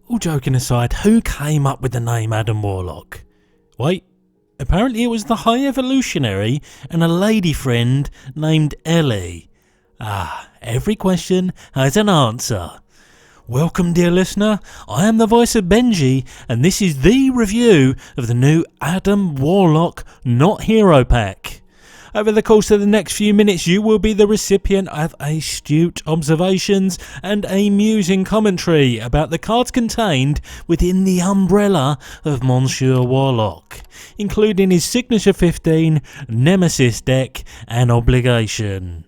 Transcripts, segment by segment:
All joking aside, who came up with the name Adam Warlock? Wait, apparently it was the High Evolutionary and a lady friend named Ellie. Every question has an answer. Welcome, dear listener. I am the voice of Benji, and this is the review of the new Adam Warlock Not Hero Pack. Over the course of the next few minutes, you will be the recipient of astute observations and amusing commentary about the cards contained within the umbrella of Monsieur Warlock, including his Signature 15, Nemesis deck and Obligation.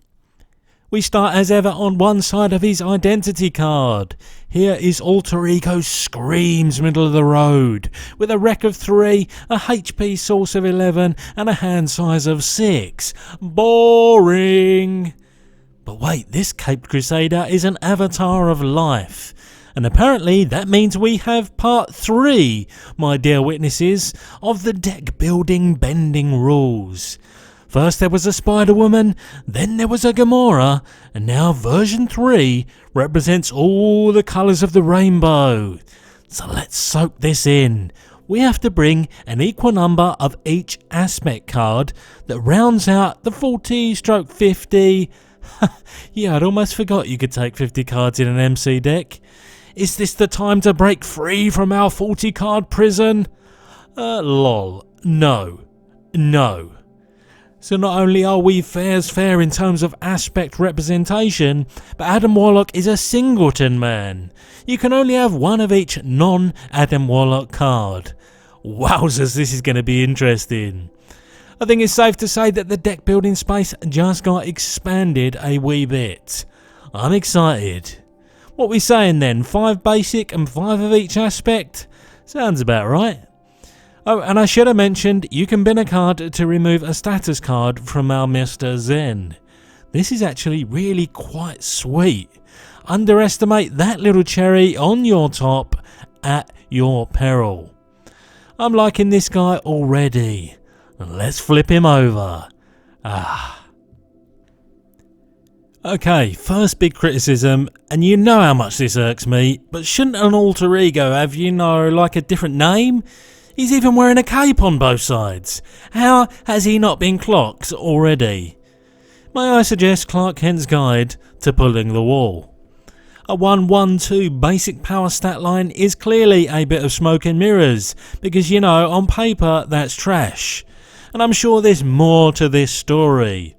We start as ever on one side of his identity card. Here is Alter Ego Screams middle of the road, with a rec of 3, a HP source of 11 and a hand size of 6. Boring! But wait, this Caped Crusader is an avatar of life. And apparently that means we have part 3, my dear witnesses, of the deck building bending rules. First there was a Spider-Woman, then there was a Gamora, and now version 3 represents all the colours of the rainbow. So let's soak this in. We have to bring an equal number of each aspect card that rounds out the 40/50. Yeah, I'd almost forgot you could take 50 cards in an MC deck. Is this the time to break free from our 40 card prison? Lol. No. So not only are we fair in terms of aspect representation, but Adam Warlock is a singleton man. You can only have one of each non-Adam Warlock card. Wowzers, this is going to be interesting. I think it's safe to say that the deck building space just got expanded a wee bit. I'm excited. What we saying then, 5 basic and 5 of each aspect? Sounds about right. Oh, and I should have mentioned, you can bin a card to remove a status card from our Mr. Zen. This is actually really quite sweet. Underestimate that little cherry on your top at your peril. I'm liking this guy already. Let's flip him over. Okay, first big criticism, and you know how much this irks me, but shouldn't an alter ego have, like a different name? He's even wearing a cape on both sides. How has he not been clocked already? May I suggest Clark Kent's Guide to Pulling the Wool? A 1-1-2 basic power stat line is clearly a bit of smoke and mirrors, because on paper that's trash. And I'm sure there's more to this story.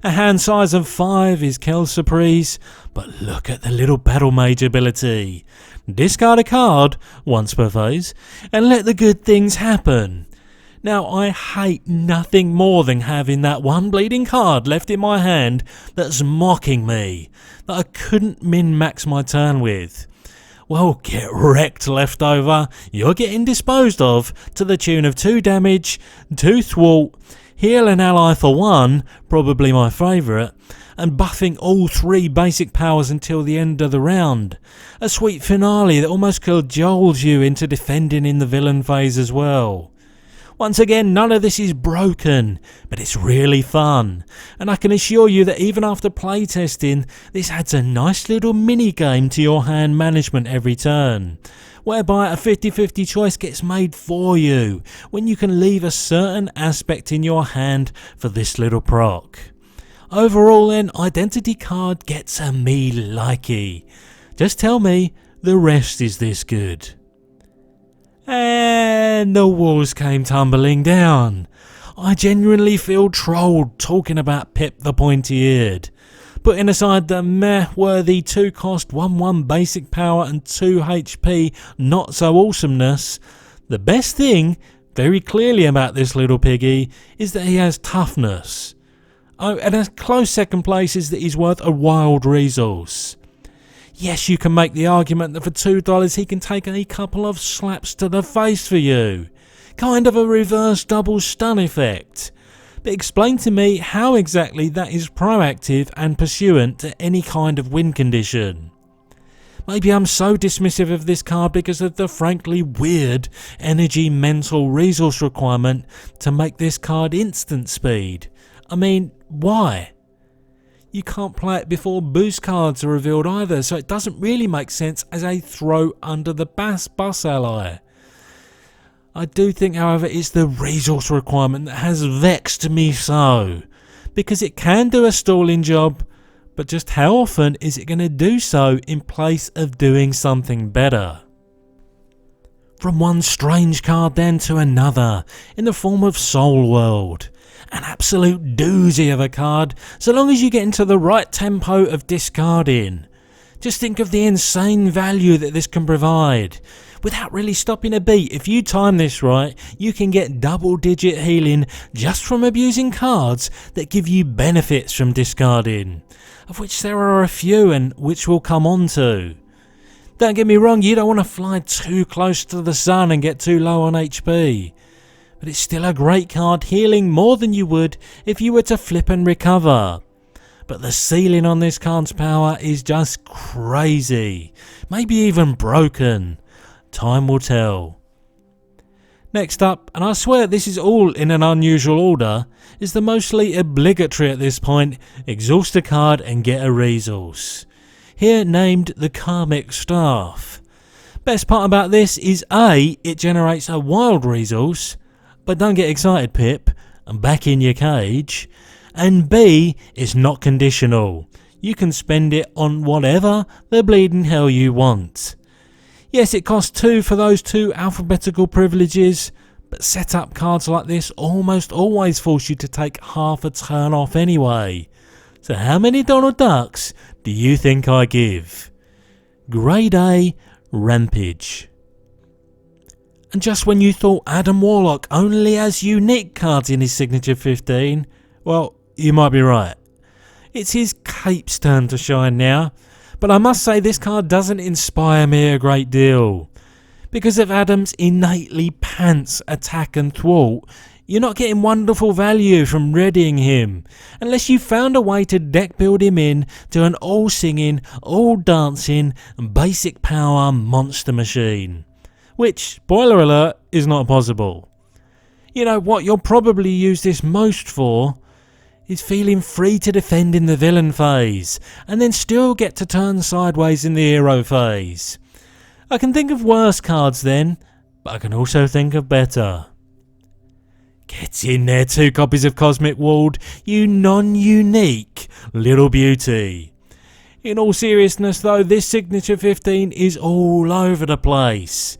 A hand size of 5 is Kel Surprise, but look at the little battle mage ability. Discard a card once per phase and let the good things happen. Now I hate nothing more than having that one bleeding card left in my hand that's mocking me, that I couldn't min-max my turn with. Well, get wrecked, Leftover. You're getting disposed of to the tune of 2 damage, 2 thwart, heal an ally for 1, probably my favourite, and buffing all 3 basic powers until the end of the round. A sweet finale that almost cajoles you into defending in the villain phase as well. Once again, none of this is broken, but it's really fun, and I can assure you that even after playtesting, this adds a nice little mini game to your hand management every turn, whereby a 50-50 choice gets made for you when you can leave a certain aspect in your hand for this little proc. Overall then, identity card gets a me likey. Just tell me the rest is this good. And the walls came tumbling down. I genuinely feel trolled talking about Pip the Pointy-Eared. Putting aside the meh-worthy 2-cost 1-1 basic power and 2 HP not so awesomeness, the best thing, very clearly about this little piggy, is that he has toughness. Oh, and a close second place is that he's worth a wild resource. Yes, you can make the argument that for $2 he can take a couple of slaps to the face for you. Kind of a reverse double stun effect. But explain to me how exactly that is proactive and pursuant to any kind of win condition. Maybe I'm so dismissive of this card because of the frankly weird energy mental resource requirement to make this card instant speed. I mean, why? you can't play it before boost cards are revealed either, so it doesn't really make sense as a throw under the bus ally. I do think, however, it's the resource requirement that has vexed me so, because it can do a stalling job, but just how often is it going to do so in place of doing something better? From one strange card then to another, in the form of Soul World. An absolute doozy of a card, so long as you get into the right tempo of discarding. Just think of the insane value that this can provide. Without really stopping a beat, if you time this right, you can get double-digit healing just from abusing cards that give you benefits from discarding, of which there are a few and which we'll come on to. Don't get me wrong, you don't want to fly too close to the sun and get too low on HP. But it's still a great card, healing more than you would if you were to flip and recover. But the ceiling on this card's power is just crazy, maybe even broken. Time will tell. Next up, and I swear this is all in an unusual order, is the mostly obligatory at this point, exhaust a card and get a resource. Here named the Karmic Staff. Best part about this is A, it generates a wild resource, but don't get excited Pip, and back in your cage, and B, it's not conditional. You can spend it on whatever the bleeding hell you want. Yes, it costs 2 for those 2 alphabetical privileges, but setup cards like this almost always force you to take half a turn off anyway. So how many Donald Ducks do you think I give? Grade A, Rampage. And just when you thought Adam Warlock only has unique cards in his signature 15, well, you might be right. It's his cape's turn to shine now, but I must say this card doesn't inspire me a great deal. Because of Adam's innately pants attack and thwart, you're not getting wonderful value from readying him, unless you found a way to deck build him in to an all singing, all dancing, basic power monster machine. Which, spoiler alert, is not possible. You know what you'll probably use this most for is feeling free to defend in the villain phase, and then still get to turn sideways in the hero phase. I can think of worse cards then, but I can also think of better. Get in there 2 copies of Cosmic Ward, you non-unique little beauty. In all seriousness though, this signature 15 is all over the place.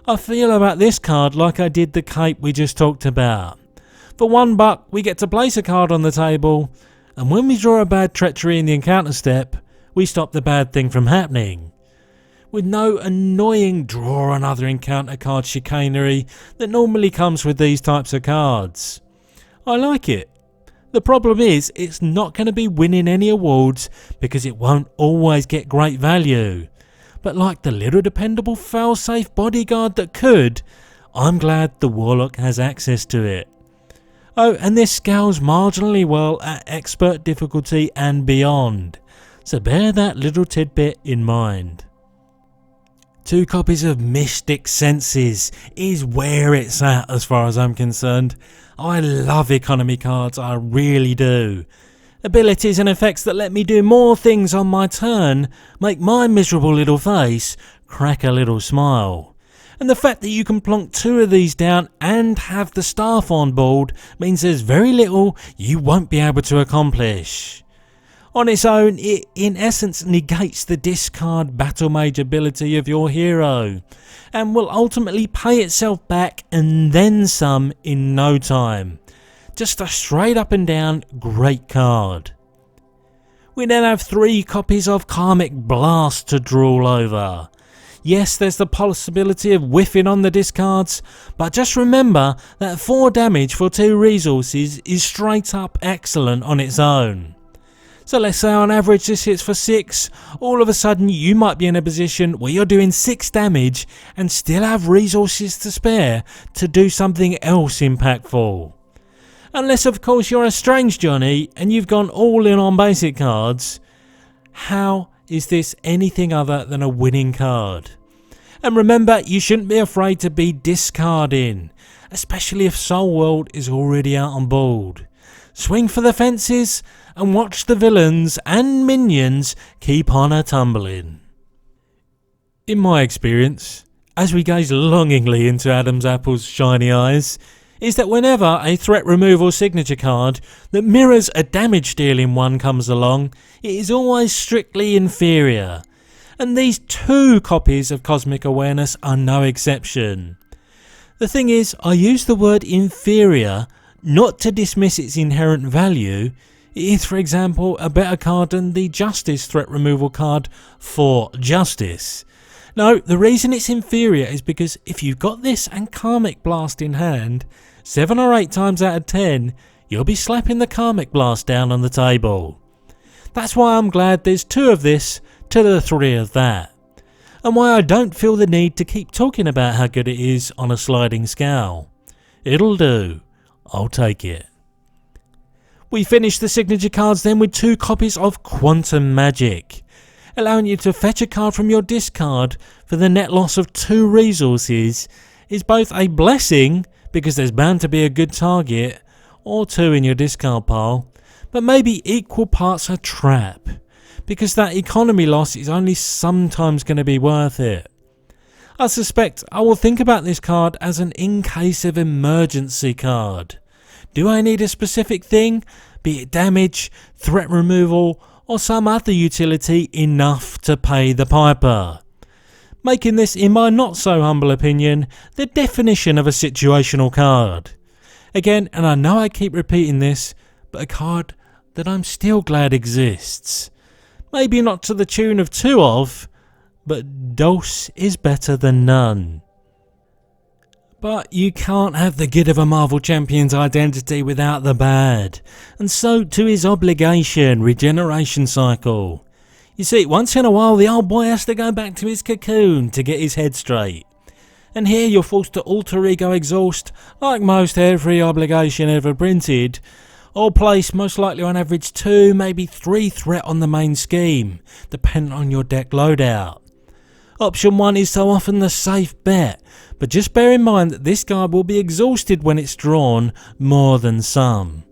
I feel about this card like I did the cape we just talked about. For $1 we get to place a card on the table, and when we draw a bad treachery in the encounter step, we stop the bad thing from happening. With no annoying draw another encounter card chicanery that normally comes with these types of cards. I like it. The problem is it's not going to be winning any awards because it won't always get great value. But like the little dependable fail-safe bodyguard that could, I'm glad the Warlock has access to it. Oh, and this scales marginally well at expert difficulty and beyond, so bear that little tidbit in mind. 2 copies of Mystic Senses is where it's at as far as I'm concerned. I love economy cards, I really do. Abilities and effects that let me do more things on my turn make my miserable little face crack a little smile. And the fact that you can plonk 2 of these down and have the staff on board means there's very little you won't be able to accomplish. On its own, it in essence negates the discard battle mage ability of your hero, and will ultimately pay itself back and then some in no time. Just a straight up and down great card. We then have 3 copies of Karmic Blast to drool over. Yes, there's the possibility of whiffing on the discards, but just remember that 4 damage for 2 resources is straight up excellent on its own. So let's say on average this hits for 6, all of a sudden you might be in a position where you're doing 6 damage and still have resources to spare to do something else impactful. Unless of course you're a strange Johnny and you've gone all in on basic cards. How is this anything other than a winning card? And remember, you shouldn't be afraid to be discarding, especially if Soul World is already out on board. swing for the fences, and watch the villains and minions keep on a-tumbling. In my experience, as we gaze longingly into Adam's apple's shiny eyes, is that whenever a threat removal signature card that mirrors a damage dealing one comes along, it is always strictly inferior. And these 2 copies of Cosmic Awareness are no exception. The thing is, I use the word inferior not to dismiss its inherent value. It is, for example, a better card than the Justice threat removal card for Justice. No, the reason it's inferior is because if you've got this and Karmic Blast in hand, 7 or 8 times out of 10, you'll be slapping the Karmic Blast down on the table. That's why I'm glad there's 2 of this to the 3 of that. And why I don't feel the need to keep talking about how good it is on a sliding scale. It'll do. I'll take it. We finished the signature cards then with 2 copies of Quantum Magic, allowing you to fetch a card from your discard for the net loss of 2 resources is both a blessing because there's bound to be a good target or 2 in your discard pile, but maybe equal parts a trap because that economy loss is only sometimes going to be worth it. I suspect I will think about this card as an in case of emergency card. Do I need a specific thing, be it damage, threat removal, or some other utility enough to pay the piper? Making this, in my not so humble opinion, the definition of a situational card. Again, and I know I keep repeating this, but a card that I'm still glad exists. Maybe not to the tune of 2 of, but dose is better than none. But you can't have the good of a Marvel Champion's identity without the bad, and so to his obligation, regeneration cycle. You see, once in a while the old boy has to go back to his cocoon to get his head straight. And here you're forced to alter ego exhaust, like most every obligation ever printed, or place most likely on average 2, maybe 3 threat on the main scheme, depending on your deck loadout. Option 1 is so often the safe bet, but just bear in mind that this card will be exhausted when it's drawn more than some.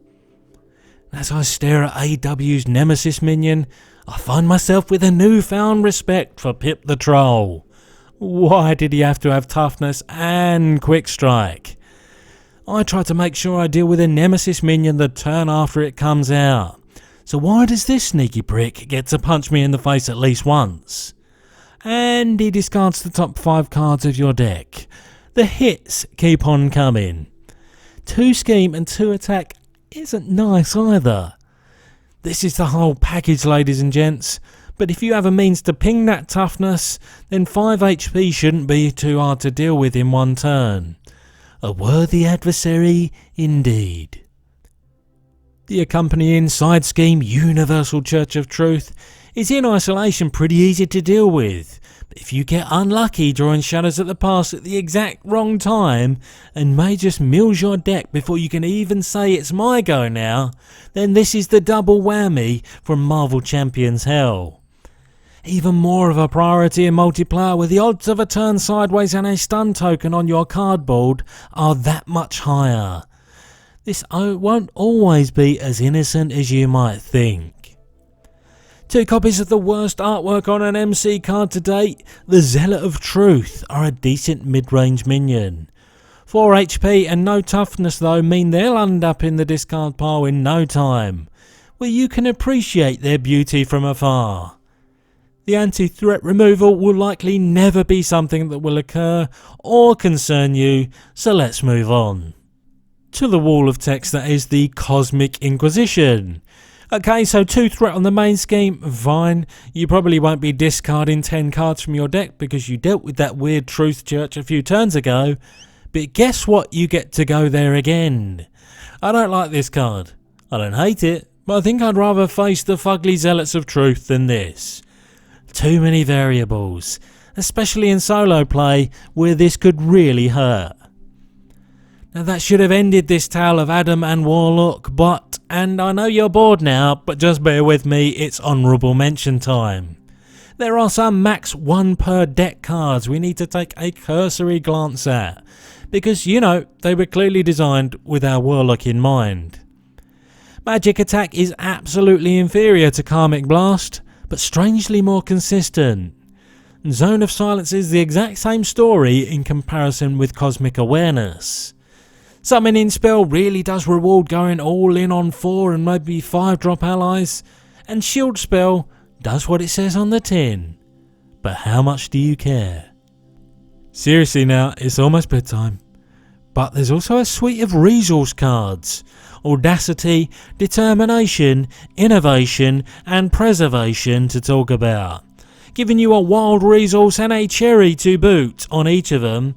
As I stare at AW's Nemesis Minion, I find myself with a newfound respect for Pip the Troll. Why did he have to have toughness and quick strike? I try to make sure I deal with a Nemesis Minion the turn after it comes out. So why does this sneaky prick get to punch me in the face at least once? And he discards the top 5 cards of your deck. The hits keep on coming. 2 scheme and 2 attack isn't nice either. This is the whole package, ladies and gents. But if you have a means to ping that toughness, then 5 HP shouldn't be too hard to deal with in one turn. A worthy adversary indeed. The accompanying side scheme Universal Church of Truth is in isolation pretty easy to deal with, but if you get unlucky drawing Shadows at the Pass at the exact wrong time and may just mills your deck before you can even say it's my go now, then this is the double whammy from Marvel Champions Hell. Even more of a priority in multiplayer, where the odds of a turn sideways and a stun token on your cardboard are that much higher. This won't always be as innocent as you might think. 2 copies of the worst artwork on an MC card to date, the Zealot of Truth, are a decent mid-range minion. 4 HP and no toughness though mean they'll end up in the discard pile in no time, where you can appreciate their beauty from afar. The anti-threat removal will likely never be something that will occur or concern you, so let's move on. To the wall of text that is the Cosmic Inquisition. Okay, so 2 threat on the main scheme, fine. You probably won't be discarding 10 cards from your deck because you dealt with that weird Truth Church a few turns ago, but guess what, you get to go there again. I don't like this card. I don't hate it, but I think I'd rather face the fugly Zealots of Truth than this. Too many variables, especially in solo play where this could really hurt. Now that should have ended this tale of Adam and Warlock, but, and I know you're bored now, but just bear with me, it's honourable mention time. There are some max 1 per deck cards we need to take a cursory glance at, because you know, they were clearly designed with our Warlock in mind. Magic attack is absolutely inferior to Karmic Blast, but strangely more consistent. Zone of Silence is the exact same story in comparison with Cosmic Awareness. Summoning spell really does reward going all in on 4 and maybe 5 drop allies, and shield spell does what it says on the tin. But how much do you care? Seriously now, it's almost bedtime. But there's also a suite of resource cards: Audacity, Determination, Innovation and Preservation to talk about, giving you a wild resource and a cherry to boot on each of them.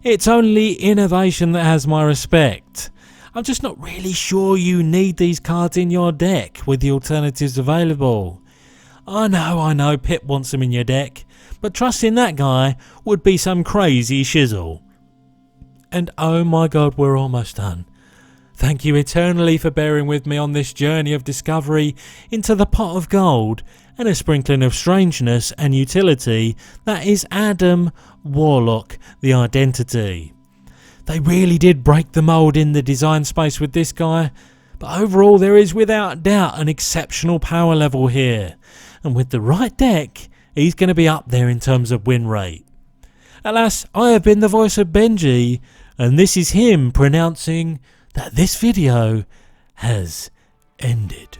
It's only Innovation that has my respect. I'm just not really sure you need these cards in your deck with the alternatives available. I know Pip wants them in your deck, but trusting that guy would be some crazy shizzle. And oh my god, we're almost done. Thank you eternally for bearing with me on this journey of discovery into the pot of gold and a sprinkling of strangeness and utility that is Adam Warlock, the identity. They really did break the mould in the design space with this guy, but overall there is without doubt an exceptional power level here, and with the right deck, he's going to be up there in terms of win rate. Alas, I have been the voice of Benji, and this is him pronouncing that this video has ended.